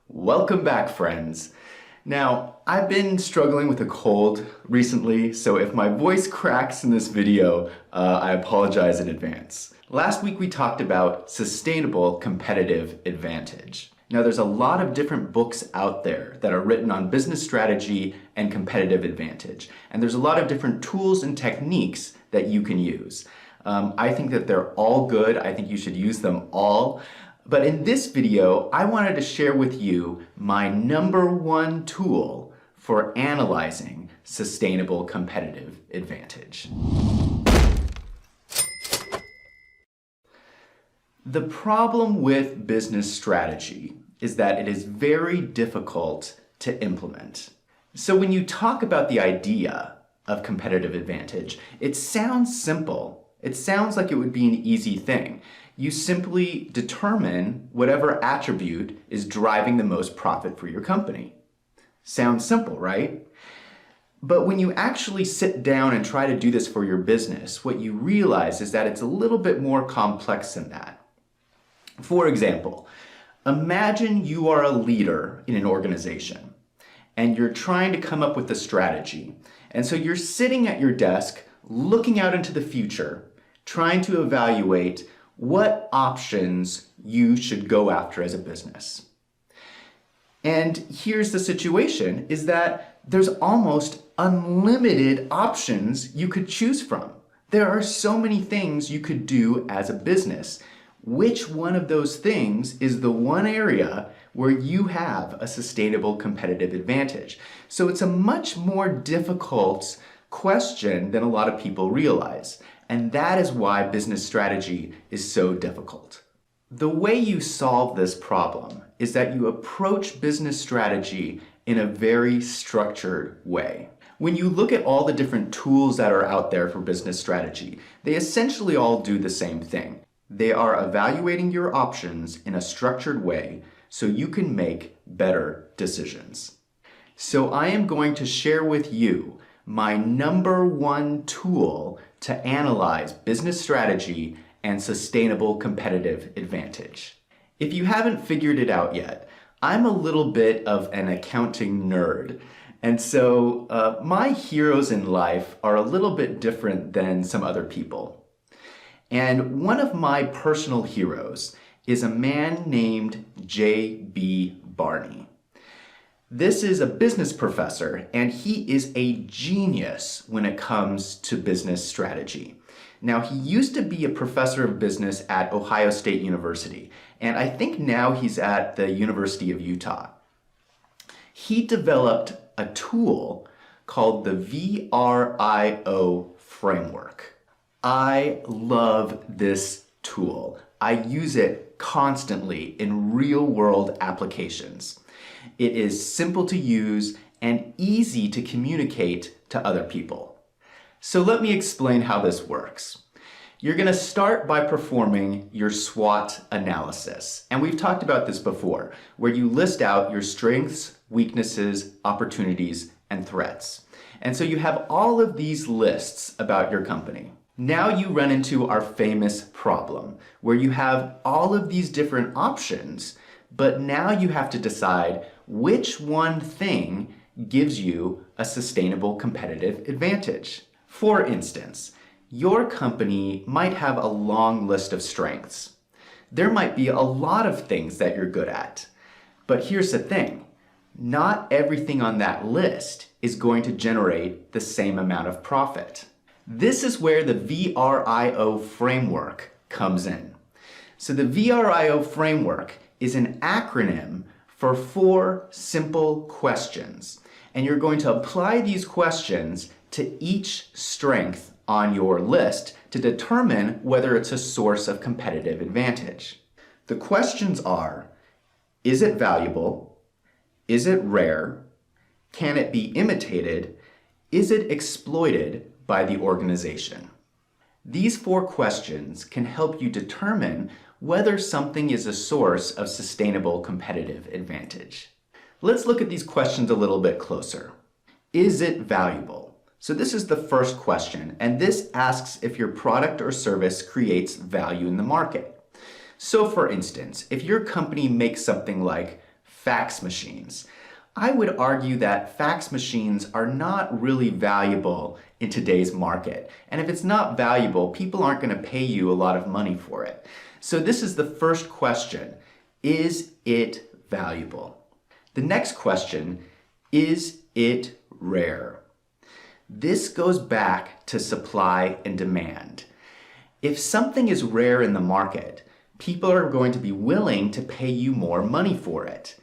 Welcome back, friends. Now, I've been struggling with a cold recently, so if my voice cracks in this video, I apologize in advance. Last week we talked about sustainable competitive advantage. Now, there's a lot of different books out there that are written on business strategy and competitive advantage, and there's a lot of different tools and techniques that you can use. I think that they're all good. I think you should use them all. But in this video, I wanted to share with you my #1 tool for analyzing sustainable competitive advantage. The problem with business strategy is that it is very difficult to implement. So when you talk about the idea of competitive advantage, it sounds simple. It sounds like it would be an easy thing. You simply determine whatever attribute is driving the most profit for your company. Sounds simple, right? But when you actually sit down and try to do this for your business, what you realize is that it's a little bit more complex than that. For example, imagine you are a leader in an organization and you're trying to come up with a strategy. And so you're sitting at your desk, looking out into the future, trying to evaluate what options you should go after as a business. And here's the situation, is that there's almost unlimited options you could choose from. There are so many things you could do as a business. Which one of those things is the one area where you have a sustainable competitive advantage? So it's a much more difficult question than a lot of people realize. And that is why business strategy is so difficult. The way you solve this problem is that you approach business strategy in a very structured way. When you look at all the different tools that are out there for business strategy, they essentially all do the same thing. They are evaluating your options in a structured way so you can make better decisions. So I am going to share with you my #1 tool to analyze business strategy and sustainable competitive advantage. If you haven't figured it out yet, I'm a little bit of an accounting nerd. And so my heroes in life are a little bit different than some other people. And one of my personal heroes is a man named J.B. Barney. This is a business professor, and he is a genius when it comes to business strategy. Now, he used to be a professor of business at Ohio State University, and I think now he's at the University of Utah. He developed a tool called the VRIO framework. I love this tool. I use it constantly in real-world applications. It is simple to use and easy to communicate to other people. So let me explain how this works. You're going to start by performing your SWOT analysis. And we've talked about this before, where you list out your strengths, weaknesses, opportunities, and threats. And so you have all of these lists about your company. Now you run into our famous problem, where you have all of these different options, but now you have to decide which one thing gives you a sustainable competitive advantage. For instance, your company might have a long list of strengths. There might be a lot of things that you're good at. But here's the thing, not everything on that list is going to generate the same amount of profit. This is where the VRIO framework comes in. So the VRIO framework is an acronym for 4 simple questions. And you're going to apply these questions to each strength on your list to determine whether it's a source of competitive advantage. The questions are, is it valuable? Is it rare? Can it be imitated? Is it exploited by the organization? These 4 questions can help you determine whether something is a source of sustainable competitive advantage. Let's look at these questions a little bit closer. Is it valuable? So this is the first question, and this asks if your product or service creates value in the market. So for instance, if your company makes something like fax machines. I would argue that fax machines are not really valuable in today's market. And if it's not valuable, people aren't going to pay you a lot of money for it. So this is the first question. Is it valuable? The next question, is it rare? This goes back to supply and demand. If something is rare in the market, people are going to be willing to pay you more money for it.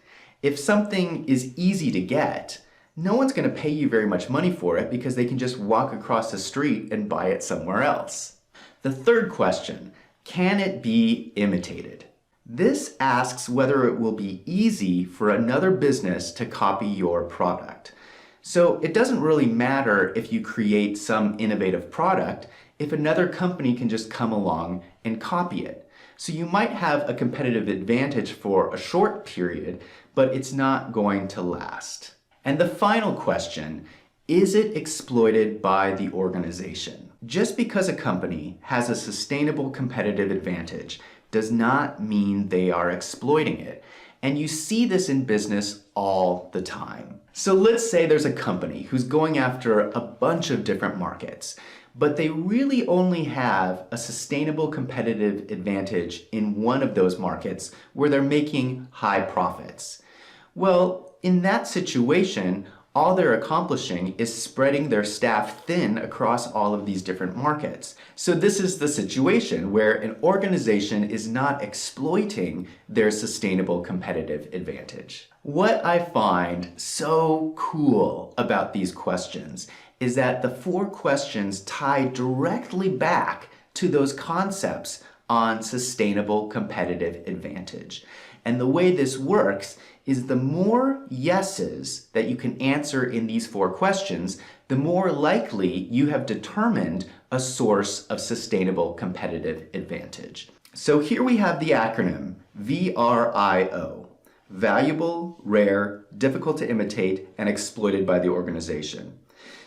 If something is easy to get, no one's going to pay you very much money for it because they can just walk across the street and buy it somewhere else. The third question, can it be imitated? This asks whether it will be easy for another business to copy your product. So it doesn't really matter if you create some innovative product if another company can just come along and copy it. So you might have a competitive advantage for a short period, but it's not going to last. And the final question, is it exploited by the organization? Just because a company has a sustainable competitive advantage does not mean they are exploiting it. And you see this in business all the time. So let's say there's a company who's going after a bunch of different markets, but they really only have a sustainable competitive advantage in one of those markets where they're making high profits. Well, in that situation, all they're accomplishing is spreading their staff thin across all of these different markets. So this is the situation where an organization is not exploiting their sustainable competitive advantage. What I find so cool about these questions is that the 4 questions tie directly back to those concepts on sustainable competitive advantage. And the way this works is the more yeses that you can answer in these 4 questions, the more likely you have determined a source of sustainable competitive advantage. So here we have the acronym VRIO. Valuable, rare, difficult to imitate, and exploited by the organization.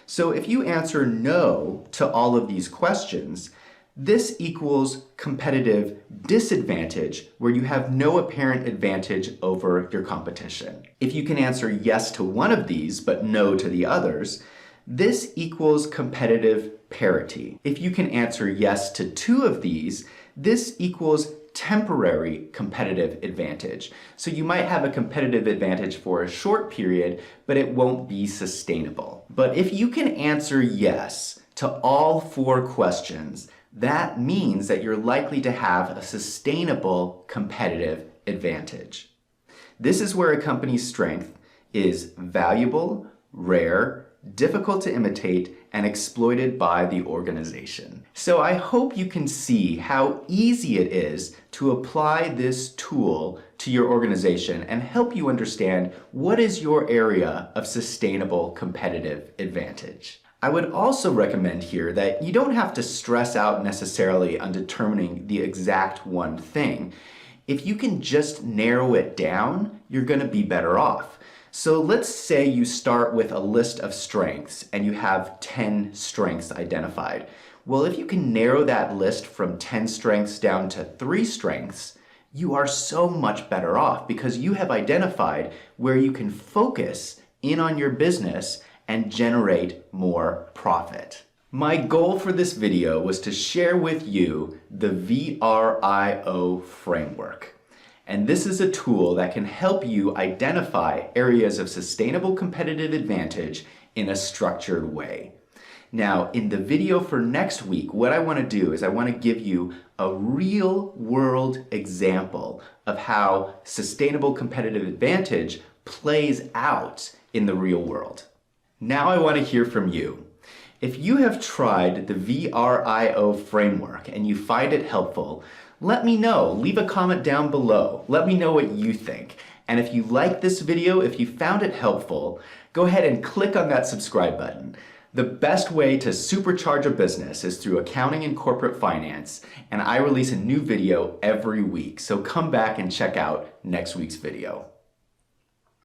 So if you answer no to all of these questions, this equals competitive disadvantage, where you have no apparent advantage over your competition. If you can answer yes to one of these, but no to the others, this equals competitive parity. If you can answer yes to 2 of these, this equals temporary competitive advantage. So you might have a competitive advantage for a short period, but it won't be sustainable. But if you can answer yes to all 4 questions, that means that you're likely to have a sustainable competitive advantage. This is where a company's strength is valuable, rare, difficult to imitate, and exploited by the organization. So I hope you can see how easy it is to apply this tool to your organization and help you understand what is your area of sustainable competitive advantage. I would also recommend here that you don't have to stress out necessarily on determining the exact one thing. If you can just narrow it down, you're going to be better off. So let's say you start with a list of strengths and you have 10 strengths identified. Well, if you can narrow that list from 10 strengths down to 3 strengths, you are so much better off because you have identified where you can focus in on your business and generate more profit. My goal for this video was to share with you the VRIO framework. And this is a tool that can help you identify areas of sustainable competitive advantage in a structured way. Now, in the video for next week, what I want to do is I want to give you a real world example of how sustainable competitive advantage plays out in the real world. Now I want to hear from you. If you have tried the VRIO framework and you find it helpful, let me know. Leave a comment down below. Let me know what you think. And if you like this video, if you found it helpful, go ahead and click on that subscribe button. The best way to supercharge a business is through accounting and corporate finance, and I release a new video every week, so come back and check out next week's video.